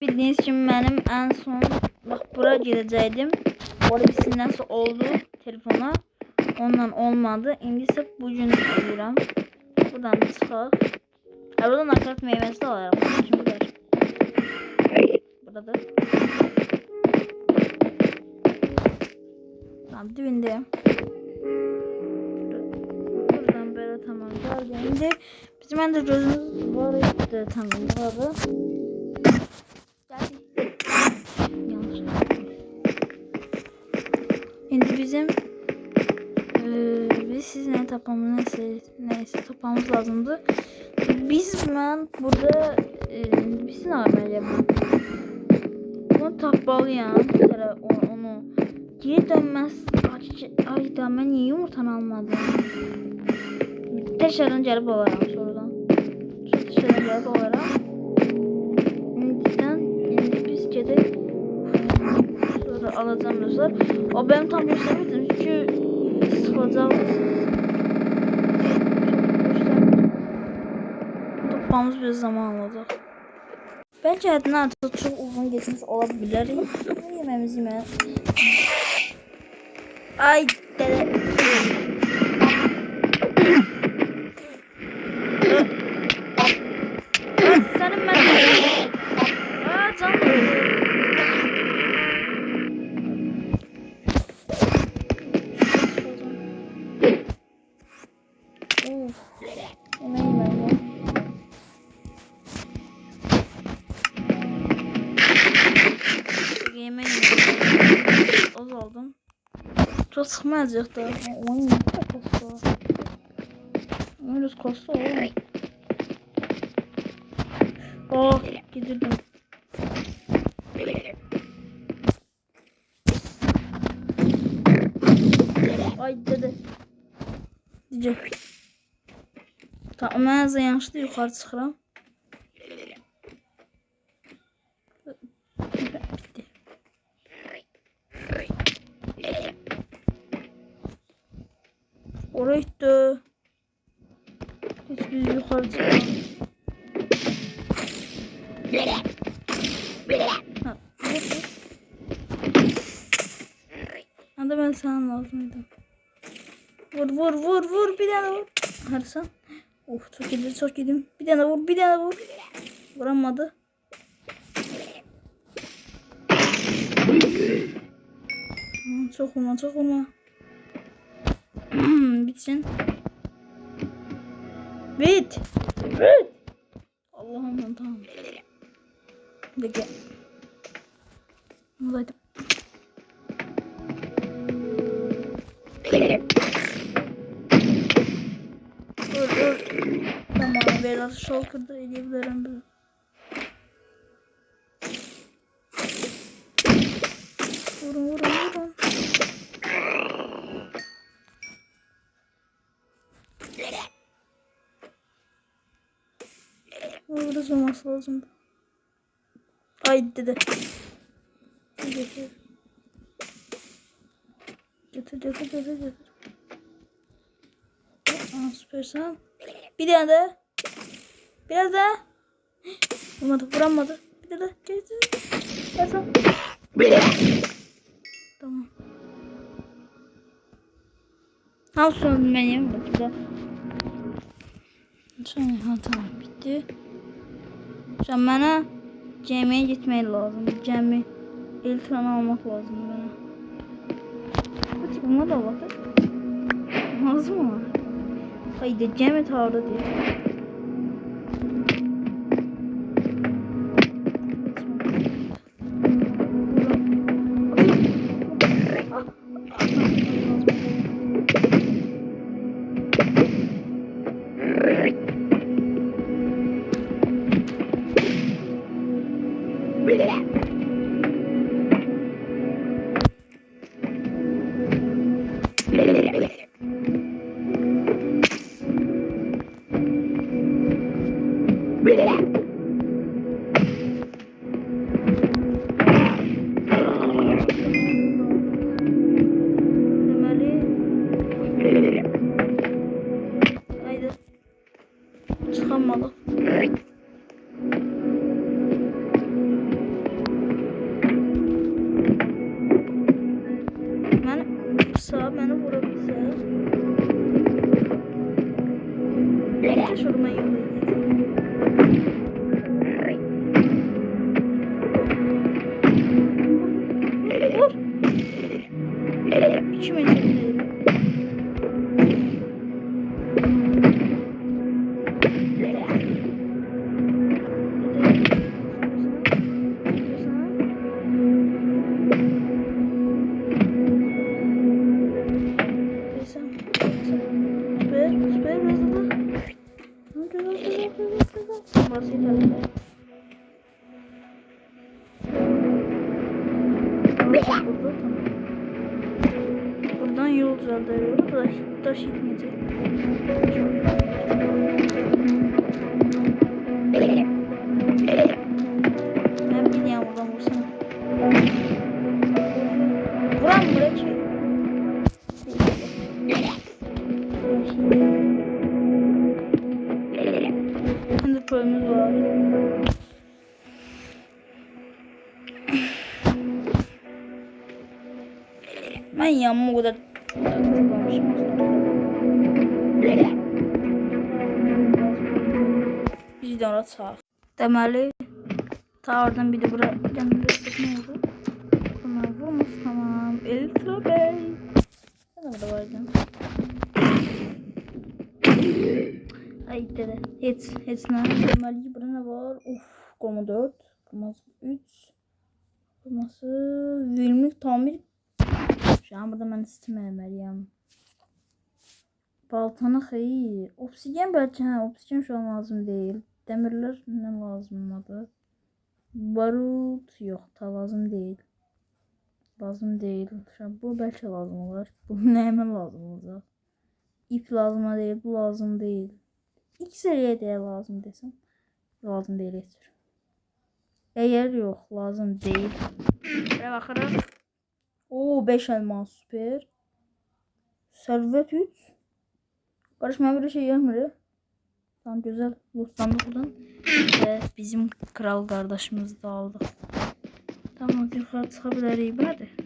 Bildiğiniz gibi benim en son bak buraya gidecektim. Orada bir sinyası oldu telefona. Ondan olmadı. İndi ise bugün gidiyorum. Buradan da çıkar. Buradan nakarat meyvesi de alalım. Kim bilir. Burada. Tamam dibindeyim. Buradan böyle tamam. Şimdi bizim de gözümüz var idi. Tamam burada. Yanlış. Şimdi bizim biz sizinle tapmamız neyse tapmamız lazımdı. Ben burada biz ne yapacağım ben? Bunu tapmalıyım. Onu geri dönmez. Ay da ben niye yumurtanı almadım? Teşekkür gelip alarım sonradan. Teşekkür gelip alarım. Şimdi biz gidip sonra alacağım dostlar. O benim tam göstermedim çünkü sıkılacağım. Toplamız bir zaman alacak. Bence adına artık çok uzun geçmiş olabilir. Yememiz. Ay dede. Senin ben. Canım. Yemeğim az aldım. Çok sıkmayacak da. Onun ne kadar kostu? Öyle kostu oğlum. Oh gidirdim. Ay dede. Diyecek. Tamam ben yanlışlıkla yukarı çıkıram. Bitti. Oraya gitti. Hiçbir yukarı çıkıram. Hadi ben sana lazımydım. Vur bir tane vur. Harsan. Of çok yedim. Bir tane vur. Vuramadı. Çok vurma. Bitsin. Bit. Allah'ım tamam. Bekle. Buradaydım. Dur. Tamam biraz şalkırda edebilirim bunu. Vurun. Burası olması lazım. Ay dede. Getir. Aa, süpersen. Bir tane daha. Biraz daha. Vuramadı. Bir tane daha. Getir. Tamam. Al sonra ben yiyeyim. Sonra tamam bitti. Sonra bana camiye gitmeye lazım. Cami eltranı almak lazım bana. Hadi buna da bakın. Olmaz mı? Haydi cami tavrı diye. Çıkamadı. burada tamam. Buradan yol düzeltiyoruz da taş gitmeyecek. Ben bilmiyorum buradan vursana. Vuran buraya çek. Şimdi problemimiz var. Ben yanıma o kadar bizden orada sağ. Deməli ta oradan bir de buraya yanında ne oldu? Bunlar vurmuş tamam. Elitra Bey. Ne burada vardı? Ay dede. Hiç ne? Deməli burada ne var? Uf, komu 4, koması 3. Koması Vilmik tamir. Şu an burada ben istememeliyim. Baltanı xeyir. Obsidian belki obsidian şu an lazım değil. Demirler ne lazım adı? Barut yok da lazım değil. Lazım değil. Şu an bu belki lazım olur. Bu ne hemen lazım olacak. İp lazım değil. Bu lazım değil. İkisi de lazım desem. Lazım değil yeter. Eğer yok lazım değil. Buraya bakarız. Oo 5 elmas süper. Servet 3. Karışmaya bir şey yapmıyor. Tamam güzel. Lootlandık buradan. Ve bizim kral kardeşimizi de aldık. Tamam yukarı çıkabiliriz. Bu nedir?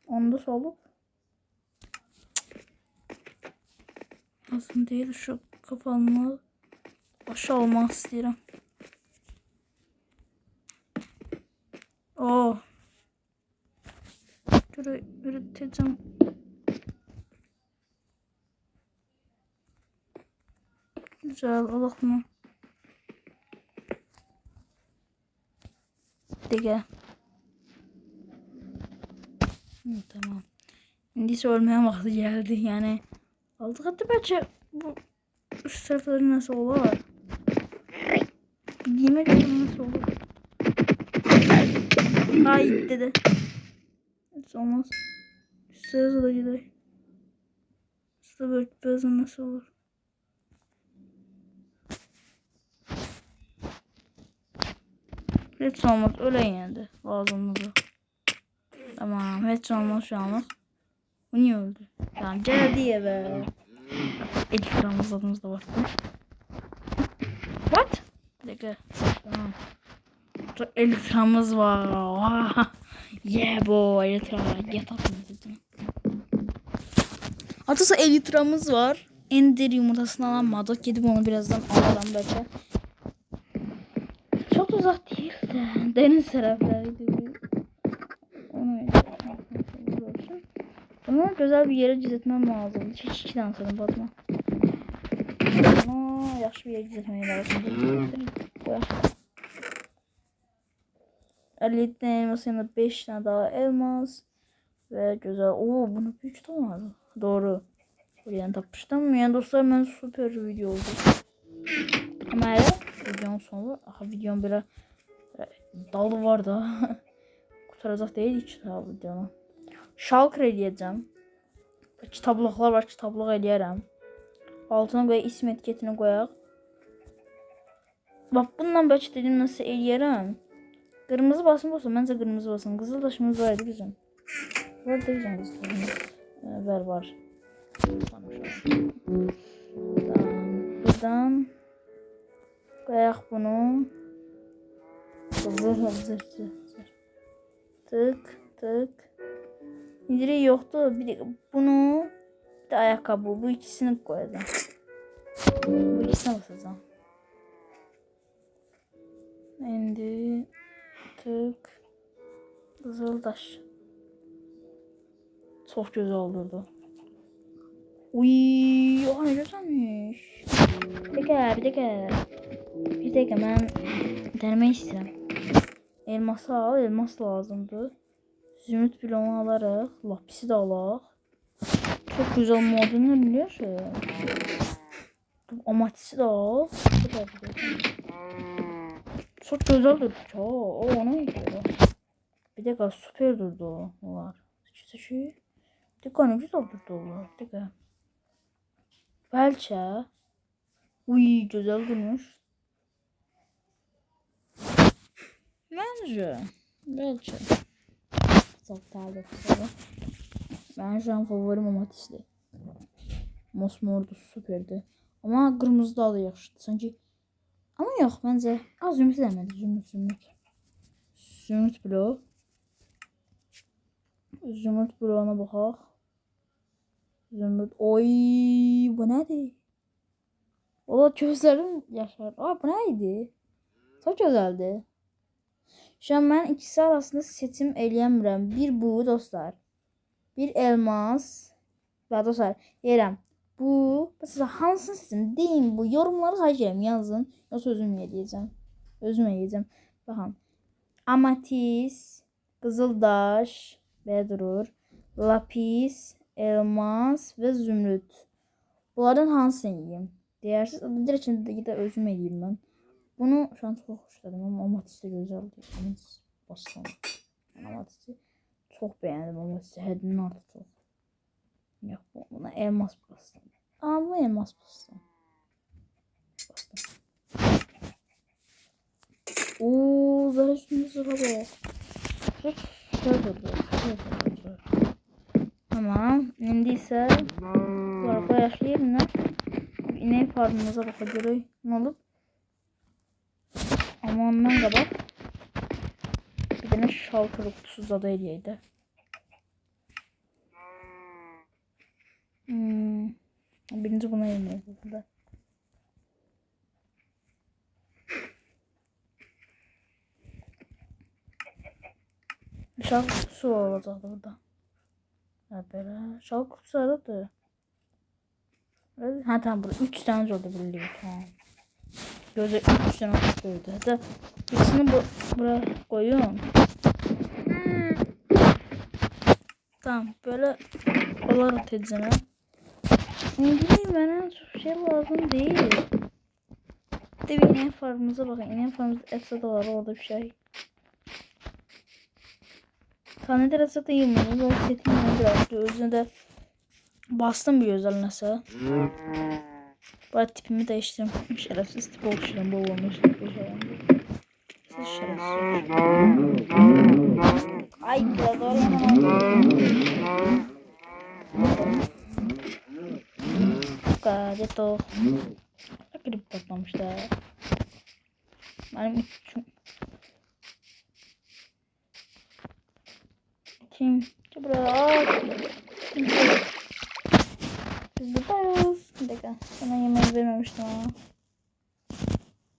Onu da solup. Aslında değil şu kafamı aşağı olmak istiyorum. Oo. Üreteceğim. Güzel olur mu? Dige. Tamam. Şimdi ölmeye vakti geldi yani. Aldık hatta belki bu üst tarafları nasıl olur? Yemek nasıl olur? Ay dedi. Hiç olmaz. Üst tarafı da gider. Üst tarafı nasıl olur? Hiç olmaz öyle yendi. Lazımdı. Tamam hiç olmaz şu anlık. Bu niye öldü? Tamam geldi eve. Ekranımız adımızda var. What? Bir dakika. Tamam. Burada elitramız var. Yeah boy elitra. Yatakımız için. Hatta elitramız var. Ender yumurtasını alamadık. Gidip onu birazdan alırım belki. Çok uzak değil de. Deniz taraflarıydı. Bunu güzel bir yere düzeltmem lazım. Hiç içten sanırım batma. Ama yaxşı bir yere düzeltmem lazım. Bu yaxşı. 57 tane elmas yanında 5 tane daha elmas. Ve güzel. Oo bunu 3 tane vardı. Doğru. Buraya tapmıştım. Yani dostlar ben süper bir video oldu. Ama hele videonun sonu. Aha videonun böyle dalı var da. Kurtaracak değil hiç daha videonu. Şalkır eləyəcəm. Kitablıqlar var, kitablıq eləyərəm. Altına qoyaq, isim etiketini qoyaq. Bax, bundan bəlkə dedim nasıl eləyərəm. Qırmızı basım olsa, məncə qırmızı basım. Qızıl daşımız var idi bizim. Var da bizim qızıl daşımız. Var. Buradan qoyaq bunu. Zır. Tık. İndiri yoktu. Bir de bunu bir de ayakkabı. Bu ikisini koyacağım. Bu ikisine basacağım. Şimdi tık. Kızıldaş. Çok güzel olurdu. Uy, o ne güzelmiş. Bir dakika ben denemek istedim. Elması al, elmas lazımdı. Zümrüt bloğunu alarıq. Lapisi de alaq. Çok güzel modunu biliyorsun. Amatisi de al. Çok güzel durdu. O ona gidiyor. Bir dakika süper durdu o. Var. Şey. Dikkat ne güzel durdu o. Dikkat. Belki. Uy güzel durmuş. Bence. Belki. Çok tabi. Ben şu an favorim Amatis'ti. Mosmordu süperdi. Ama kırmızı da yaxşıdır. Sanki ama yok bence. Az zümrüt eləmədi. Zümrüt bloğu. Zümrüt bloğuna baxaq. Zümrüt. Oy bu nədir? Ola gözlərim yaşar. Bu nə idi? Çok güzeldi. Şu an ben ikisi arasında seçim eləyəmirəm. Bir bu dostlar. Bir elmas. Və dostlar yerəm. Bu. Mesela hansını seçim? Deyin bu. Yorumları xahiş yazın. Yoksa özüm yiyeceğim. Özüm yiyeceğim. Bakın. Amatis. Kızıldaş. Ve durur. Lapis. Elmas. Ve zümrüt. Bunlardan hansını yiyeyim? Değersiz. Direkt içinde özüm yiyeyim ben. Bunu şu an çok hoşladım ama Amatis de güzel değil. Amatis bastan. Amatis'i çok beğendim. Amatis'i həddindən artıq çok. Yok buna elmas bastan. Bu elmas bastan. Ooo zara üstünde zara bak. Çok güzel durdu. Tamam. İndi ise sonra başlayayım mı? İneğin farmımıza bakacağız. Ne olup? Ama ondan qabaq bir dənə şaltır kutusu zada eləyəydi. Birinci buna eləyəydi burada. Şal kutusu olacaqdı burada. Belə. Şal kutusu aradı. Ha tamam burada 3 tane oldu birliği. Tamam. Gözü 3 tane koydu. Hatta ikisini buraya koyuyorum. Tamam böyle olarak edeceğim. Şimdi bana çok şey lazım değil. Bir de ineğin farmımıza bakın. İneğin farmımızda ekstra da var orada bir şey. Taneler ekstra da iyi mi? Böyle setim biraz. Özüne de bastım bir özel nasıl. Bari tipimi değiştirdim. Şerefsiz tip oluşturum. Bu olmuş. Siz şerefsiz. Ay biraz oynamam. Gazeto. Akırıp patlamışlar. Benim üçüm. Kim? Buraya. Biz buradayız. Bir dakika. Sana yemeği vermemiştim ama.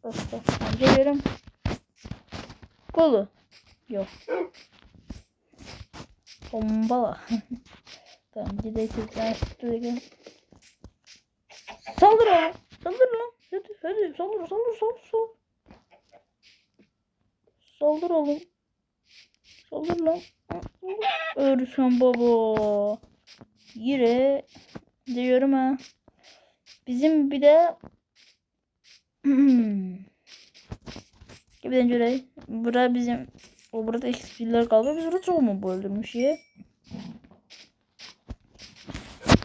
Basta. Bence verim. Kolu. Yok. Bombala. Tamam gidelim. Gidelim. Saldır oğlum. Saldır lan. Hadi saldır. Saldır oğlum. Saldır lan. Örsen baba. Yine diyorum ha. Bizim bir de gibiden göre burada bizim o burada eksikler kaldı. Biz burada çok mu öldürmüş ya?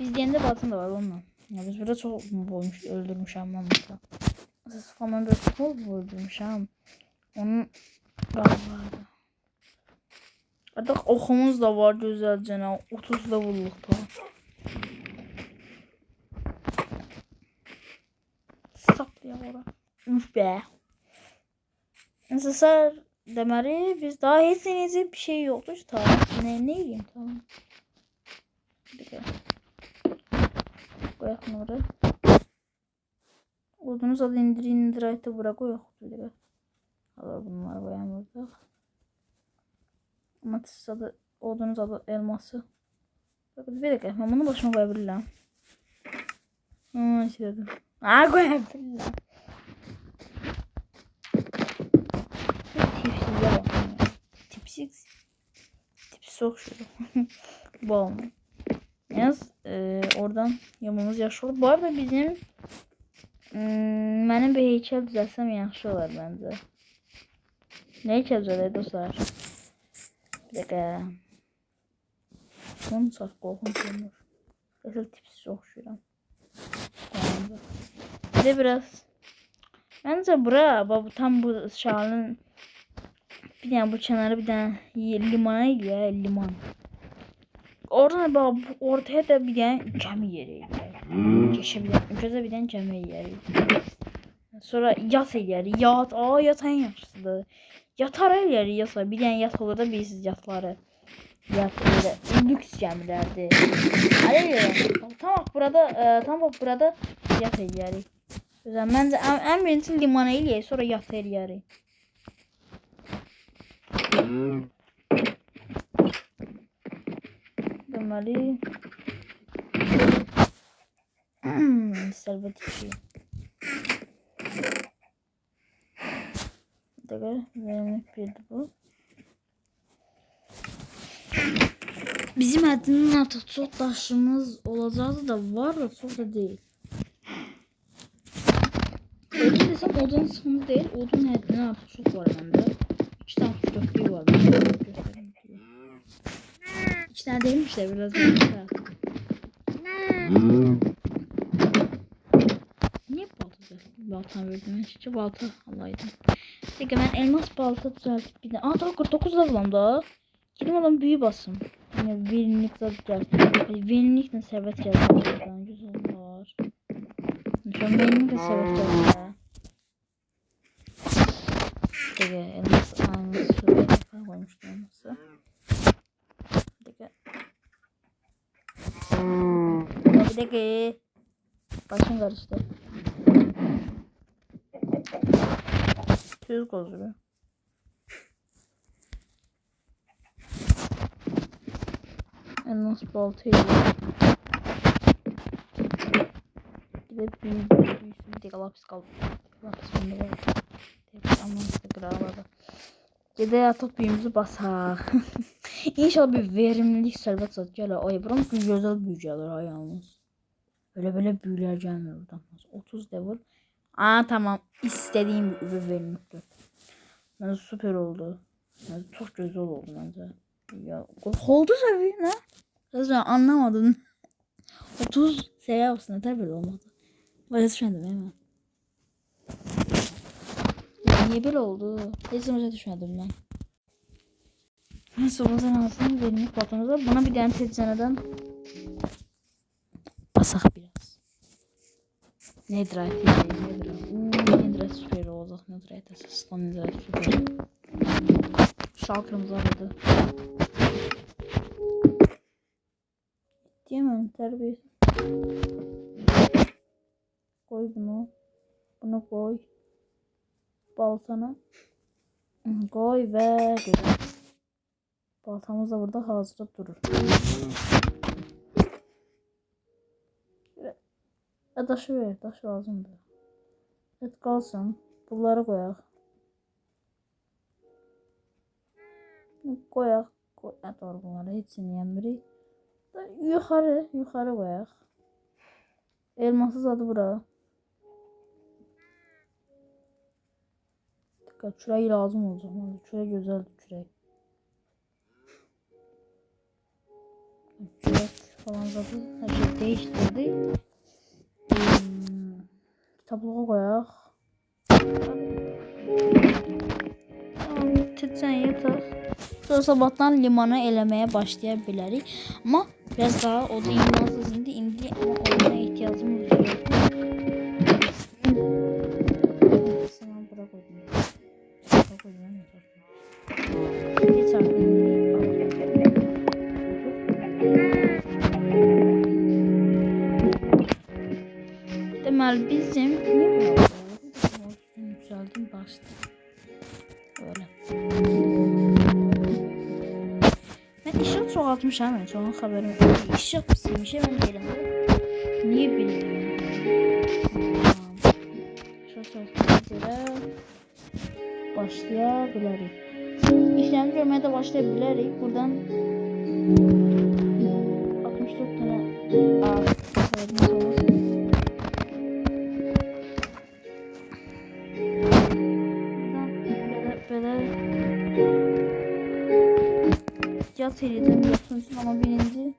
Biz diğerinde batın da var onunla. Ya biz burada çok mu öldürmüş ama mesela. Siz falan da çok mu öldürmüş ama. Onun galiba. Artık okumuz da var güzelce. 30 level'lıkta. Saplaya ora. Üf be. Nasılsa deməli biz daha heç bir şey yoktu. Tamam. Ne yiyeyim tamam. Koyak nuru. Odunuz adı indir ayette bırak koyak. Alır bunları koyalım burada. Ama adı odunuz adı elması. Bakın bir dakika ben bunu başıma koyabilirim. Şey dedim. Koyabilirim. Tipsiz'e bakın. Tipsiz okşuyor. Bu olmuyor. Yalnız oradan yamamız yaxşı olur. Bu arada bizim benim bir heykel düzəlsəm yaxşı olar bence. Ne içeceğiz dostlar? Bir dakika. Son saat korkunç olmuş. Mesela tipsiz okşuyorum. Bir de biraz. Bence bura tam bu şalın bir tane bu kenarı bir tane limana ya liman. Oradan bak ortaya da bir tane gemi yeri. Geçebilir. Ucaza bir tane gemi yeri. Sonra yat yeri. Yat. Yatan yaxşıdır. Yatar yeri yasa. Bir tane yat olur da bilirsiniz yatları. Yat öyle. Lüks gemilerdi. Tam bak burada yat yeri. Güzel. Bence en birinci limana ile sonra yat yeri. Deməli Səlbət işi. Bir dəqiqə, verimlik birdi bu. Bizim ədinin artıq çox daşımız olacağı da var da çox da deyil. Odun desəm odun sıxıntı deyil. Odun ədinin artıq çox var məndə. 2 tane dörtlüyü var məndə. 2 tane değilmiş de biraz daha. Niye balta verdim? Hiç balta alaydım. Peki ben elmas balta düzeltip bir de. Daha 49 levelim da. Gidim adam büyü basım. Yani verimlilik zaten. Verimlilikle servet geldi. Güzel var. Şu an verimlilikle servet geldi. Peki elmas aynısı şöyle koymuştum elması. Bir dakika. Başım karıştı. Söz kozuyor. Elmas baltayı. Bir de büyüsün. Bir de lapis kaldı. Lapis bende var. Elmas da kırarladı. Gede atıp büyümüzü basak. İnşallah bir verimlilik servet satı gəlir. Ay buram güzel büyü gəlir ay yalnız. Böyle büyüler gelmiyor buradan. 30 level. Tamam. İstediğim bir verimlilik. Bence süper oldu. Bence çok güzel oldu bence. Ya oldu seviye ne? Resmen anlamadın. 30 seviye olsun yeter böyle olmadı. Böyle düşünmedim hemen. Niye böyle oldu? Hiç düşünmedim ben. Neyse o zaman aslında verimlilik batımızda buna bir tane tezcaneden basak biraz. Netherite Netherite süper olacak. Netherite asıstan Netherite süper. Şalkımız aradı. Değil mi? Terbiye. Koy bunu. Bunu koy. Baltanı. Koy ve güzel. Baltamız da burada hazırda durur. Daşı ver. Daş lazımdır. Et kalsın. Bunları koyaq. Koyaq. Doğru bunları heç yemirik. Yukarı koyaq. Elmasız adı bura. Dikkat, çürək lazım olacaq. Çürək gözəldir, çürək. Çürək falan zaten her şey değiştirdi. Kitaplığa koyaq. Tamam, titsen yeter. Sonra sabahtan limanı eləməyə başlaya bilərik. Ama biraz daha o da imkansız indi ama ona ihtiyacımız yok. Sana bırak koydum. Hiç Deməli bizim niye yükseldim bastı. Böyle. Ben işi çoğaltmışam ben sonra haberim yok. İş yapmışım ben elimde. Niye bilmiyorum. Şu sözlere başlayabiliriz. İşlem görmeye de başlayabiliriz. Buradan 64 tane verdiğimiz olur. Böyle ehtiyat edeceğim yoksun için ama birinci.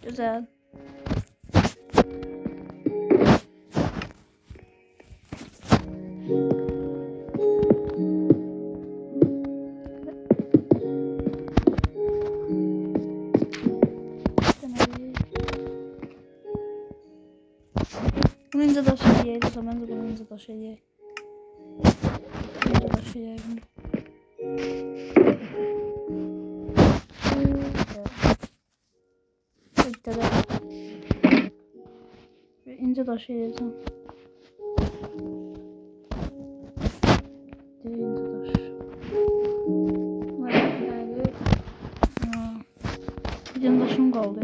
Güzel. Bunu ince taş eləyək. Ben de bunu ince taş eləyək. İnce taş eləyək. İnce taş eləyəcəm. İnce taş. Bir tane taşım kaldı.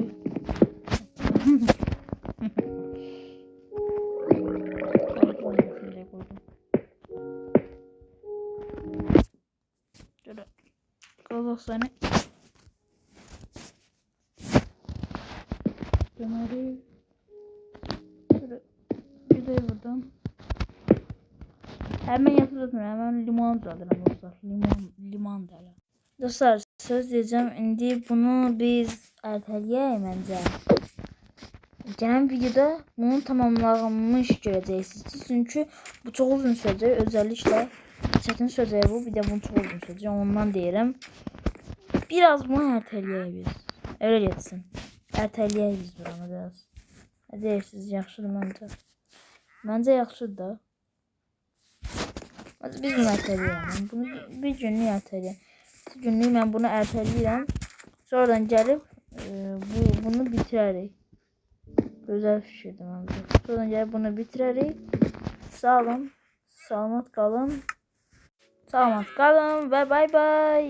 Şöyle Kazakistan'ı döneri şöyle videoyu buradan hemen yatırdım, hemen limon zaten dostlar, limon derler. Dostlar söz diyeceğim, indi bunu biz erteleyək məncə. Gələn videoda bunu tamamlanmış görəcəksiniz. Çünkü bu çok uzun sürəcək. Özellikle çətin sürəcək bu. Bir de bunu çok uzun sürəcək. Ondan deyirəm. Biraz bunu erteleyək biz. Öyle geçsin. Erteleyək biz buranı biraz. Deyirsiniz, yaxşıdır məncə. Məncə yaxşıdır da. Biz bunu erteləyirəm. Bunu bir günlük erteləyirəm. Bir günlük mən bunu erteləyirəm. Sonradan gəlib bunu bitirərik. Güzel fikirdir məncə. Sonradan gəlib bunu bitirərik. Sağ olun. Salamat qalın. Salamat qalın və bay bay.